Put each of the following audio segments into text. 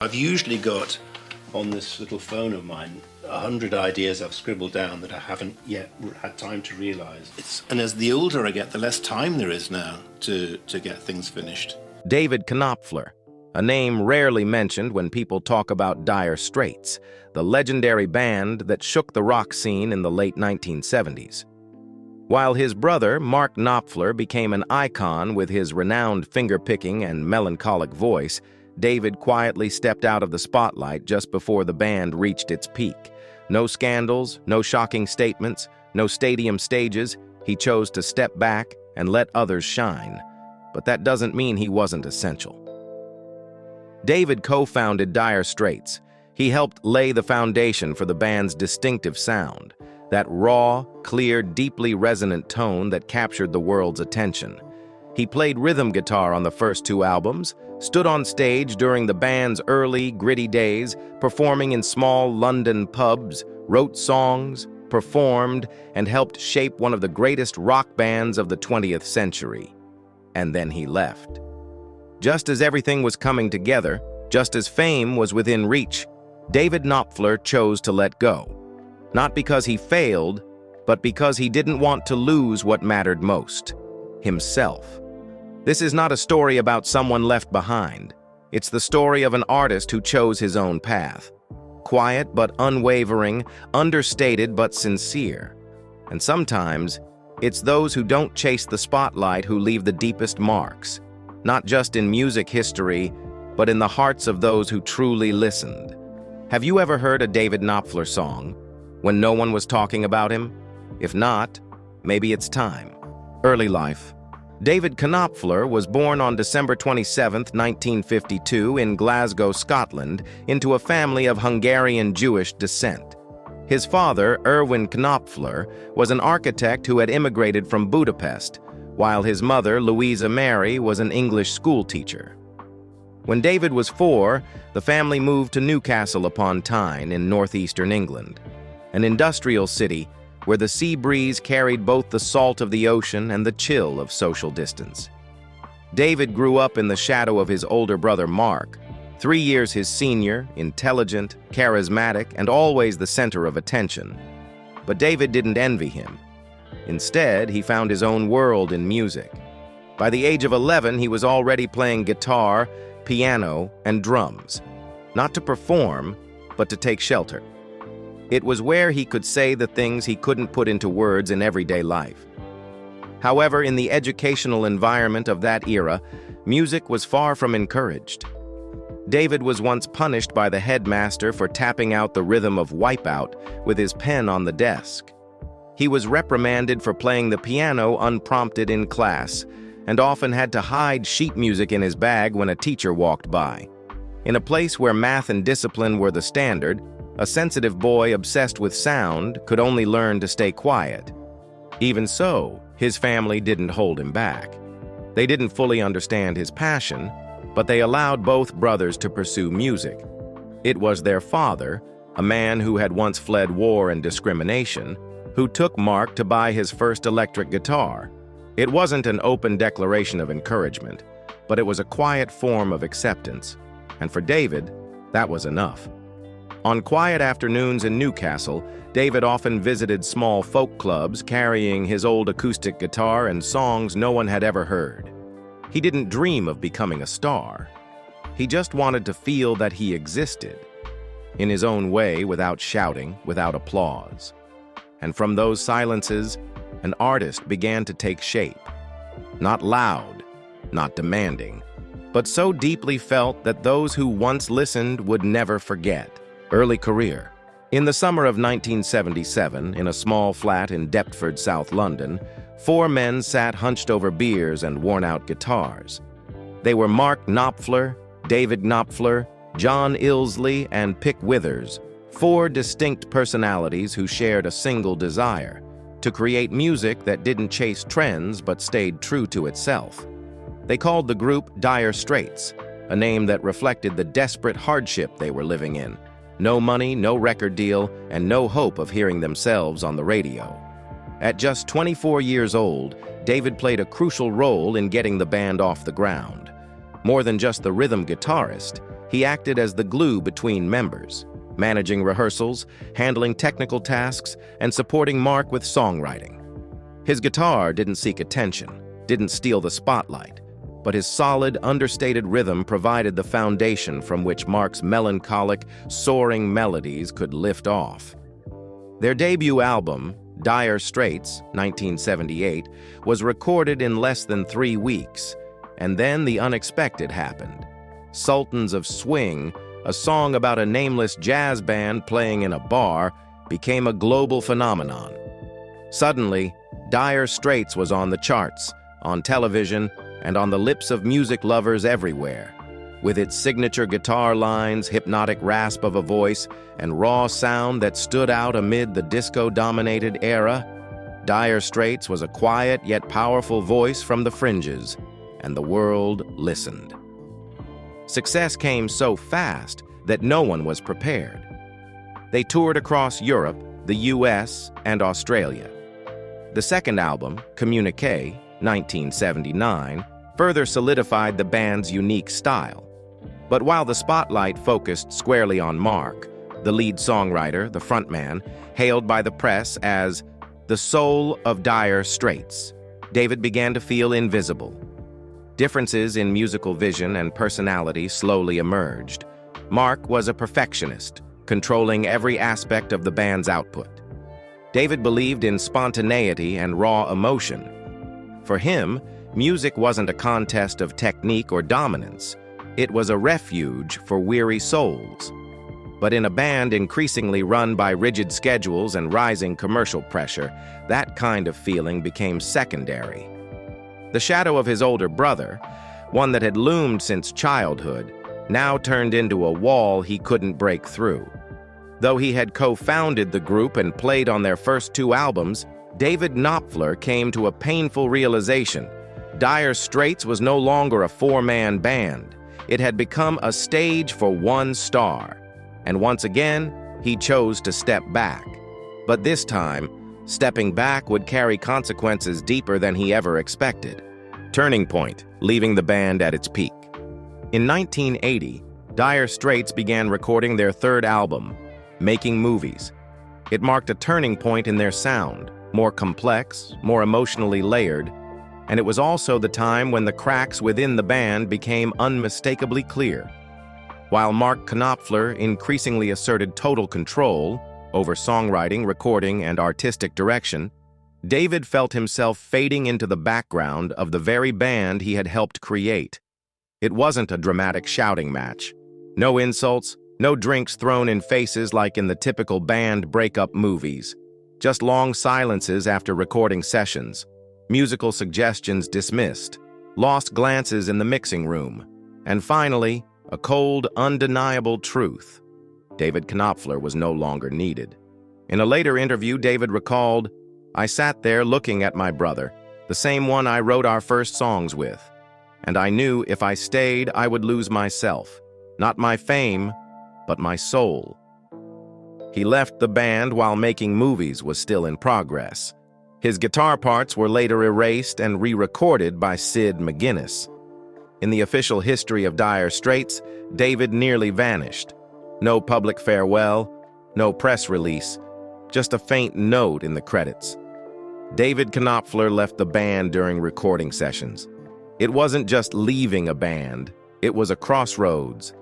I've usually got on this little phone of mine 100 ideas I've scribbled down that I haven't yet had time to realize. And as the older I get, the less time there is now to get things finished. David Knopfler, a name rarely mentioned when people talk about Dire Straits, the legendary band that shook the rock scene in the late 1970s. While his brother, Mark Knopfler, became an icon with his renowned finger-picking and melancholic voice, David quietly stepped out of the spotlight just before the band reached its peak. No scandals, no shocking statements, no stadium stages. He chose to step back and let others shine. But that doesn't mean he wasn't essential. David co-founded Dire Straits. He helped lay the foundation for the band's distinctive sound, that raw, clear, deeply resonant tone that captured the world's attention. He played rhythm guitar on the first two albums, stood on stage during the band's early, gritty days, performing in small London pubs, wrote songs, performed, and helped shape one of the greatest rock bands of the 20th century. And then he left. Just as everything was coming together, just as fame was within reach, David Knopfler chose to let go. Not because he failed, but because he didn't want to lose what mattered most: himself. This is not a story about someone left behind. It's the story of an artist who chose his own path. Quiet but unwavering, understated but sincere. And sometimes, it's those who don't chase the spotlight who leave the deepest marks, not just in music history, but in the hearts of those who truly listened. Have you ever heard a David Knopfler song when no one was talking about him? If not, maybe it's time. Early life. David Knopfler was born on December 27, 1952, in Glasgow, Scotland, into a family of Hungarian Jewish descent. His father, Erwin Knopfler, was an architect who had immigrated from Budapest, while his mother, Louisa Mary, was an English schoolteacher. When David was 4, the family moved to Newcastle upon Tyne in northeastern England, an industrial city where the sea breeze carried both the salt of the ocean and the chill of social distance. David grew up in the shadow of his older brother Mark, 3 years his senior, intelligent, charismatic, and always the center of attention. But David didn't envy him. Instead, he found his own world in music. By the age of 11, he was already playing guitar, piano, and drums, not to perform, but to take shelter. It was where he could say the things he couldn't put into words in everyday life. However, in the educational environment of that era, music was far from encouraged. David was once punished by the headmaster for tapping out the rhythm of Wipeout with his pen on the desk. He was reprimanded for playing the piano unprompted in class, and often had to hide sheet music in his bag when a teacher walked by. In a place where math and discipline were the standard, a sensitive boy obsessed with sound could only learn to stay quiet. Even so, his family didn't hold him back. They didn't fully understand his passion, but they allowed both brothers to pursue music. It was their father, a man who had once fled war and discrimination, who took Mark to buy his first electric guitar. It wasn't an open declaration of encouragement, but it was a quiet form of acceptance. And for David, that was enough. On quiet afternoons in Newcastle, David often visited small folk clubs carrying his old acoustic guitar and songs no one had ever heard. He didn't dream of becoming a star. He just wanted to feel that he existed, in his own way, without shouting, without applause. And from those silences, an artist began to take shape. Not loud, not demanding, but so deeply felt that those who once listened would never forget. Early career. In the summer of 1977, in a small flat in Deptford, South London, 4 men sat hunched over beers and worn-out guitars. They were Mark Knopfler, David Knopfler, John Ilsley, and Pick Withers, 4 distinct personalities who shared a single desire: to create music that didn't chase trends but stayed true to itself. They called the group Dire Straits, a name that reflected the desperate hardship they were living in. No money, no record deal, and no hope of hearing themselves on the radio. At just 24 years old, David played a crucial role in getting the band off the ground. More than just the rhythm guitarist, He acted as the glue between members, managing rehearsals, handling technical tasks, and supporting Mark with songwriting. His guitar didn't seek attention, didn't steal the spotlight, but his solid, understated rhythm provided the foundation from which Mark's melancholic, soaring melodies could lift off. Their debut album, Dire Straits, 1978, was recorded in less than 3 weeks, and then the unexpected happened. Sultans of Swing, a song about a nameless jazz band playing in a bar, became a global phenomenon. Suddenly, Dire Straits was on the charts, on television, and on the lips of music lovers everywhere. With its signature guitar lines, hypnotic rasp of a voice, and raw sound that stood out amid the disco-dominated era, Dire Straits was a quiet yet powerful voice from the fringes, and the world listened. Success came so fast that no one was prepared. They toured across Europe, the US, and Australia. The second album, Communique, 1979, further solidified the band's unique style. But while the spotlight focused squarely on Mark, the lead songwriter, the frontman, hailed by the press as the soul of Dire Straits, David began to feel invisible. Differences in musical vision and personality slowly emerged. Mark was a perfectionist, controlling every aspect of the band's output. David believed in spontaneity and raw emotion. For him, music wasn't a contest of technique or dominance. It was a refuge for weary souls. But in a band increasingly run by rigid schedules and rising commercial pressure, that kind of feeling became secondary. The shadow of his older brother, one that had loomed since childhood, now turned into a wall he couldn't break through. Though he had co-founded the group and played on their first 2 albums, David Knopfler came to a painful realization. Dire Straits was no longer a 4-man band. It had become a stage for one star. And once again, he chose to step back. But this time, stepping back would carry consequences deeper than he ever expected. Turning point, leaving the band at its peak. In 1980, Dire Straits began recording their 3rd album, Making Movies. It marked a turning point in their sound, more complex, more emotionally layered, and it was also the time when the cracks within the band became unmistakably clear. While Mark Knopfler increasingly asserted total control over songwriting, recording, and artistic direction, David felt himself fading into the background of the very band he had helped create. It wasn't a dramatic shouting match. No insults, no drinks thrown in faces like in the typical band breakup movies. Just long silences after recording sessions, musical suggestions dismissed, lost glances in the mixing room, and finally, a cold, undeniable truth. David Knopfler was no longer needed. In a later interview, David recalled, "I sat there looking at my brother, the same one I wrote our first songs with, and I knew if I stayed, I would lose myself, not my fame, but my soul." He left the band while Making Movies was still in progress. His guitar parts were later erased and re-recorded by Sid McGuinness. In the official history of Dire Straits, David nearly vanished. No public farewell, no press release, just a faint note in the credits. David Knopfler left the band during recording sessions. It wasn't just leaving a band, it was a crossroads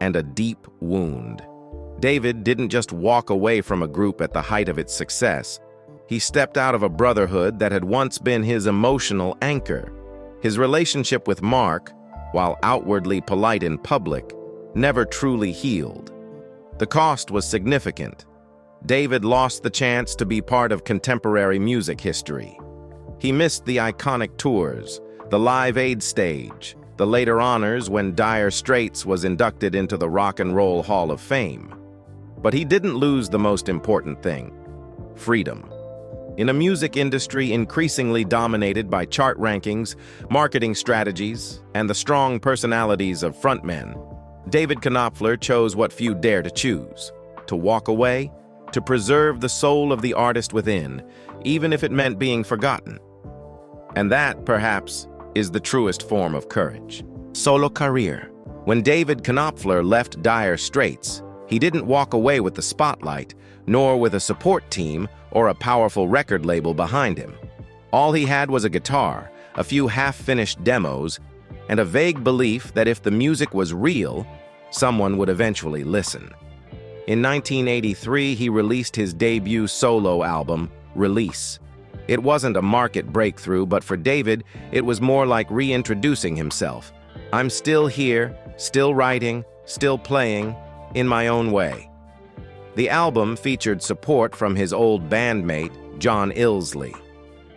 and a deep wound. David didn't just walk away from a group at the height of its success. He stepped out of a brotherhood that had once been his emotional anchor. His relationship with Mark, while outwardly polite in public, never truly healed. The cost was significant. David lost the chance to be part of contemporary music history. He missed the iconic tours, the Live Aid stage, the later honors when Dire Straits was inducted into the Rock and Roll Hall of Fame. But he didn't lose the most important thing: freedom. In a music industry increasingly dominated by chart rankings, marketing strategies, and the strong personalities of frontmen, David Knopfler chose what few dare to choose: to walk away, to preserve the soul of the artist within, even if it meant being forgotten. And that, perhaps, is the truest form of courage. Solo career. When David Knopfler left Dire Straits, he didn't walk away with the spotlight, nor with a support team or a powerful record label behind him. All he had was a guitar, a few half-finished demos, and a vague belief that if the music was real, someone would eventually listen. In 1983, he released his debut solo album, Release. It wasn't a market breakthrough, but for David, it was more like reintroducing himself. I'm still here, still writing, still playing, in my own way. The album featured support from his old bandmate, John Illsley,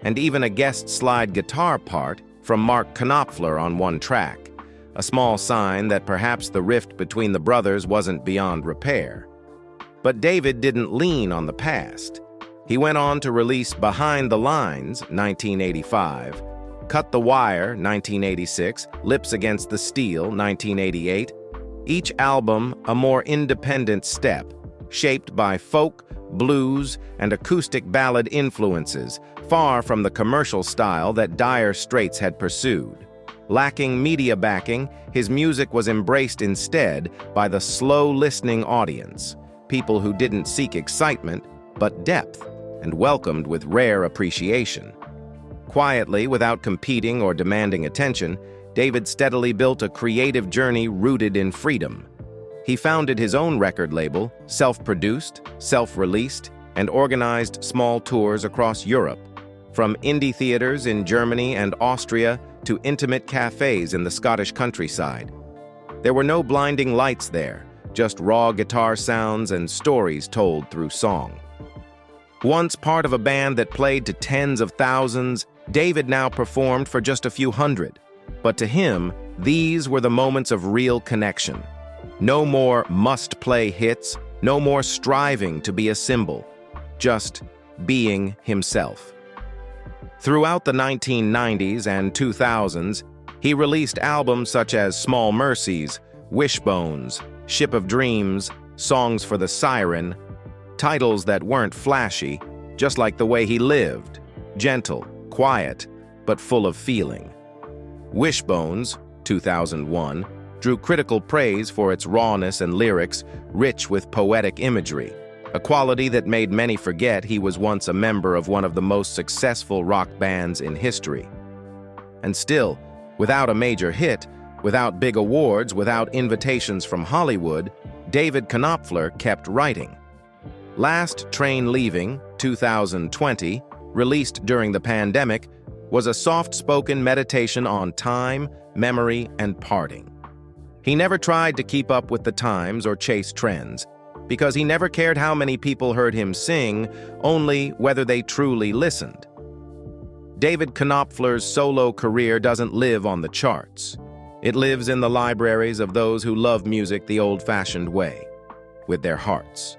and even a guest slide guitar part from Mark Knopfler on one track, a small sign that perhaps the rift between the brothers wasn't beyond repair. But David didn't lean on the past. He went on to release Behind the Lines, 1985, Cut the Wire, 1986, Lips Against the Steel, 1988, each album a more independent step, shaped by folk, blues, and acoustic ballad influences, far from the commercial style that Dire Straits had pursued. Lacking media backing, his music was embraced instead by the slow-listening audience, people who didn't seek excitement, but depth, and welcomed with rare appreciation. Quietly, without competing or demanding attention, David steadily built a creative journey rooted in freedom. He founded his own record label, self-produced, self-released, and organized small tours across Europe, from indie theaters in Germany and Austria to intimate cafes in the Scottish countryside. There were no blinding lights there, just raw guitar sounds and stories told through song. Once part of a band that played to tens of thousands, David now performed for just a few hundred. But to him, these were the moments of real connection. No more must-play hits, no more striving to be a symbol, just being himself. Throughout the 1990s and 2000s, he released albums such as Small Mercies, Wishbones, Ship of Dreams, Songs for the Siren, titles that weren't flashy, just like the way he lived, gentle, quiet, but full of feeling. Wishbones, 2001, drew critical praise for its rawness and lyrics rich with poetic imagery, a quality that made many forget he was once a member of one of the most successful rock bands in history. And still, without a major hit, without big awards, without invitations from Hollywood, David Knopfler kept writing. Last Train Leaving, 2020, released during the pandemic, was a soft-spoken meditation on time, memory, and parting. He never tried to keep up with the times or chase trends, because he never cared how many people heard him sing, only whether they truly listened. David Knopfler's solo career doesn't live on the charts. It lives in the libraries of those who love music the old-fashioned way, with their hearts.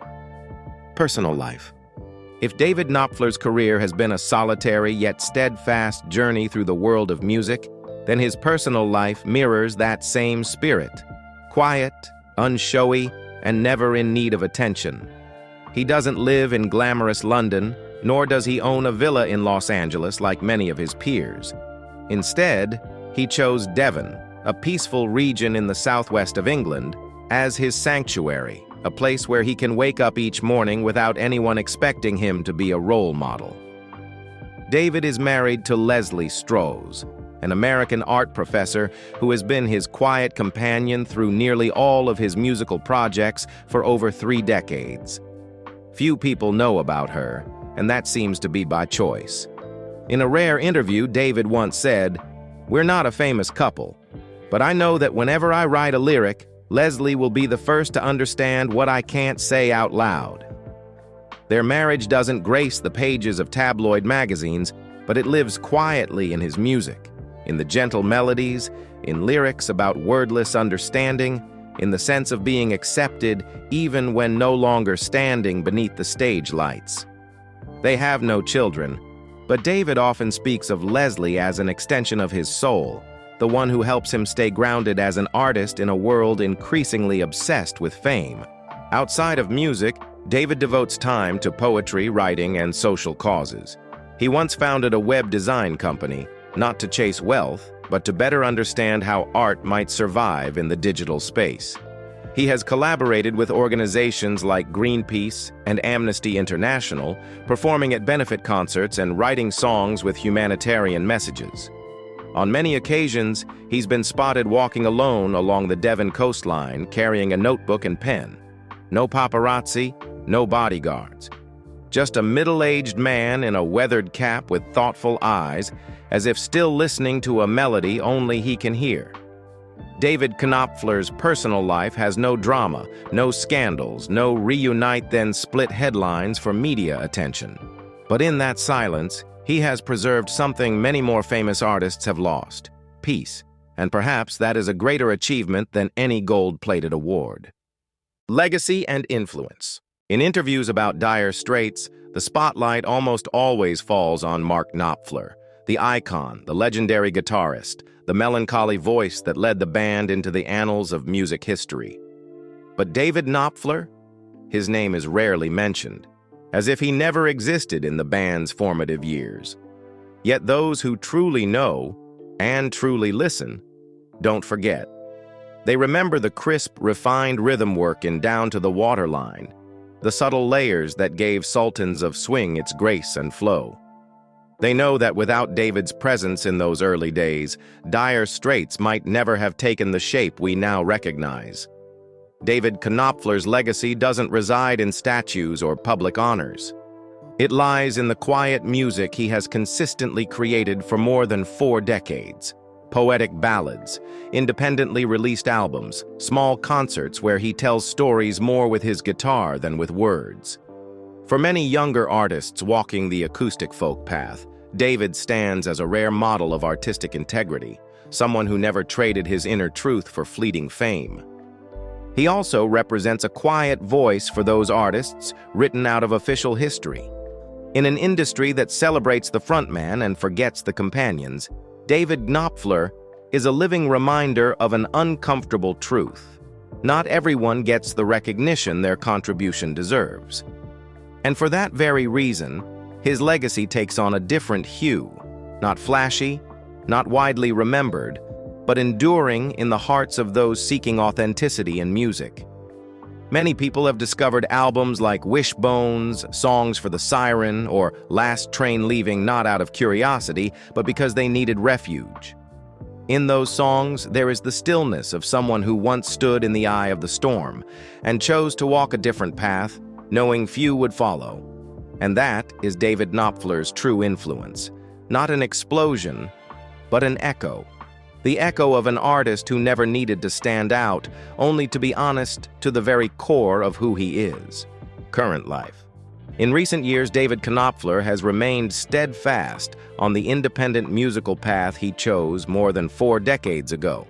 Personal life. If David Knopfler's career has been a solitary yet steadfast journey through the world of music, then his personal life mirrors that same spirit. Quiet, unshowy, and never in need of attention. He doesn't live in glamorous London, nor does he own a villa in Los Angeles like many of his peers. Instead, he chose Devon, a peaceful region in the southwest of England, as his sanctuary, a place where he can wake up each morning without anyone expecting him to be a role model. David is married to Leslie Strose, an American art professor who has been his quiet companion through nearly all of his musical projects for over 3 decades. Few people know about her, and that seems to be by choice. In a rare interview, David once said, "We're not a famous couple, but I know that whenever I write a lyric, Leslie will be the first to understand what I can't say out loud." Their marriage doesn't grace the pages of tabloid magazines, but it lives quietly in his music, in the gentle melodies, in lyrics about wordless understanding, in the sense of being accepted even when no longer standing beneath the stage lights. They have no children, but David often speaks of Leslie as an extension of his soul, the one who helps him stay grounded as an artist in a world increasingly obsessed with fame. Outside of music, David devotes time to poetry, writing, and social causes. He once founded a web design company, not to chase wealth, but to better understand how art might survive in the digital space. He has collaborated with organizations like Greenpeace and Amnesty International, performing at benefit concerts and writing songs with humanitarian messages. On many occasions, he's been spotted walking alone along the Devon coastline, carrying a notebook and pen. No paparazzi, no bodyguards. Just a middle-aged man in a weathered cap with thoughtful eyes, as if still listening to a melody only he can hear. David Knopfler's personal life has no drama, no scandals, no reunite then split headlines for media attention. But in that silence, he has preserved something many more famous artists have lost: peace, and perhaps that is a greater achievement than any gold-plated award. Legacy and influence. In interviews about Dire Straits, the spotlight almost always falls on Mark Knopfler, the icon, the legendary guitarist, the melancholy voice that led the band into the annals of music history. But David Knopfler? His name is rarely mentioned, as if he never existed in the band's formative years. Yet those who truly know, and truly listen, don't forget. They remember the crisp, refined rhythm work in Down to the Waterline, the subtle layers that gave Sultans of Swing its grace and flow. They know that without David's presence in those early days, Dire Straits might never have taken the shape we now recognize. David Knopfler's legacy doesn't reside in statues or public honors. It lies in the quiet music he has consistently created for more than 4 decades. Poetic ballads, independently released albums, small concerts where he tells stories more with his guitar than with words. For many younger artists walking the acoustic folk path, David stands as a rare model of artistic integrity, someone who never traded his inner truth for fleeting fame. He also represents a quiet voice for those artists written out of official history. In an industry that celebrates the frontman and forgets the companions, David Knopfler is a living reminder of an uncomfortable truth. Not everyone gets the recognition their contribution deserves. And for that very reason, his legacy takes on a different hue, not flashy, not widely remembered, but enduring in the hearts of those seeking authenticity in music. Many people have discovered albums like Wishbones, Songs for the Siren, or Last Train Leaving not out of curiosity, but because they needed refuge. In those songs, there is the stillness of someone who once stood in the eye of the storm and chose to walk a different path, knowing few would follow. And that is David Knopfler's true influence. Not an explosion, but an echo. The echo of an artist who never needed to stand out, only to be honest to the very core of who he is. Current life. In recent years, David Knopfler has remained steadfast on the independent musical path he chose more than 4 decades ago.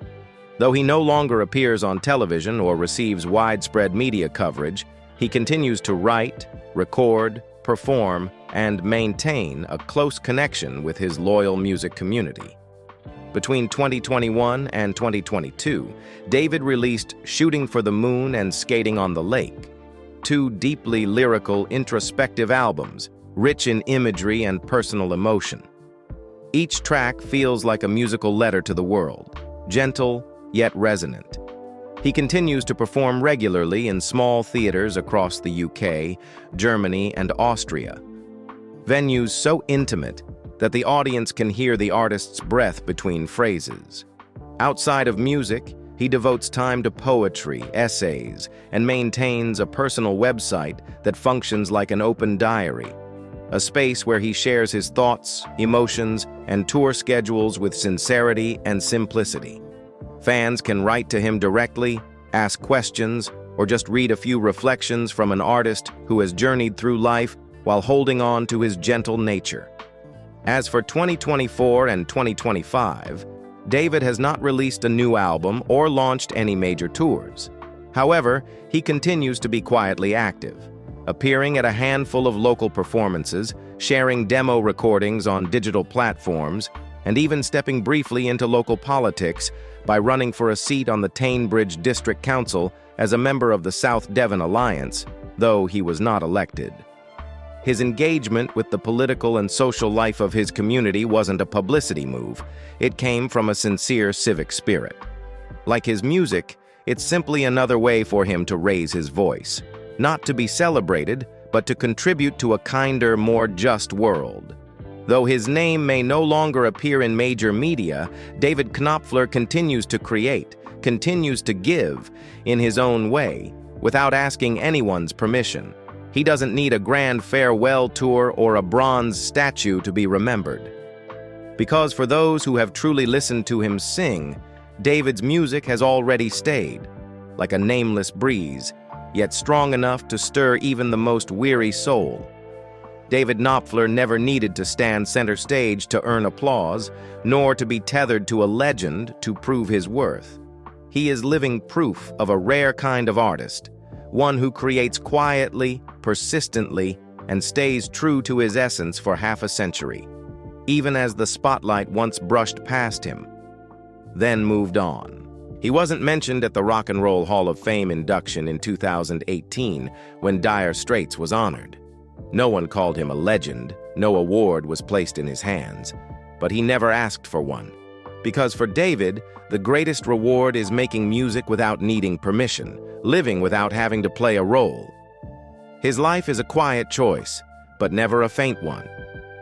Though he no longer appears on television or receives widespread media coverage, he continues to write, record, perform, and maintain a close connection with his loyal music community. Between 2021 and 2022, David released Shooting for the Moon and Skating on the Lake, 2 deeply lyrical, introspective albums, rich in imagery and personal emotion. Each track feels like a musical letter to the world, gentle yet resonant. He continues to perform regularly in small theaters across the UK, Germany, and Austria. Venues so intimate that the audience can hear the artist's breath between phrases. Outside of music, he devotes time to poetry, essays, and maintains a personal website that functions like an open diary, a space where he shares his thoughts, emotions, and tour schedules with sincerity and simplicity. Fans can write to him directly, ask questions, or just read a few reflections from an artist who has journeyed through life while holding on to his gentle nature. As for 2024 and 2025, David has not released a new album or launched any major tours. However, he continues to be quietly active, appearing at a handful of local performances, sharing demo recordings on digital platforms, and even stepping briefly into local politics by running for a seat on the Tainbridge District Council as a member of the South Devon Alliance, though he was not elected. His engagement with the political and social life of his community wasn't a publicity move. It came from a sincere civic spirit. Like his music, it's simply another way for him to raise his voice, not to be celebrated, but to contribute to a kinder, more just world. Though his name may no longer appear in major media, David Knopfler continues to create, continues to give, in his own way, without asking anyone's permission. He doesn't need a grand farewell tour or a bronze statue to be remembered. Because for those who have truly listened to him sing, David's music has already stayed, like a nameless breeze, yet strong enough to stir even the most weary soul. David Knopfler never needed to stand center stage to earn applause, nor to be tethered to a legend to prove his worth. He is living proof of a rare kind of artist, one who creates quietly, persistently, and stays true to his essence for half a century, even as the spotlight once brushed past him, then moved on. He wasn't mentioned at the Rock and Roll Hall of Fame induction in 2018 when Dire Straits was honored. No one called him a legend, no award was placed in his hands, but he never asked for one. Because for David, the greatest reward is making music without needing permission, living without having to play a role. His life is a quiet choice, but never a faint one.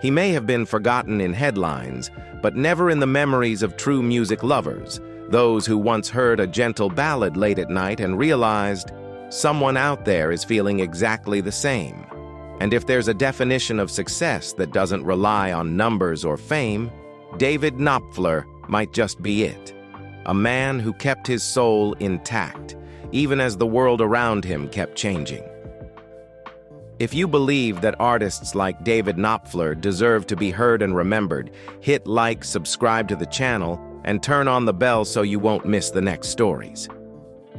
He may have been forgotten in headlines, but never in the memories of true music lovers, those who once heard a gentle ballad late at night and realized someone out there is feeling exactly the same. And if there's a definition of success that doesn't rely on numbers or fame, David Knopfler might just be it. A man who kept his soul intact, even as the world around him kept changing. If you believe that artists like David Knopfler deserve to be heard and remembered, hit like, subscribe to the channel, and turn on the bell so you won't miss the next stories.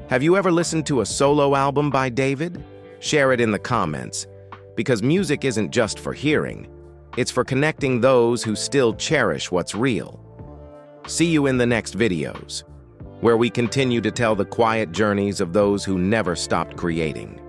Have you ever listened to a solo album by David? Share it in the comments, because music isn't just for hearing, it's for connecting those who still cherish what's real. See you in the next videos, where we continue to tell the quiet journeys of those who never stopped creating.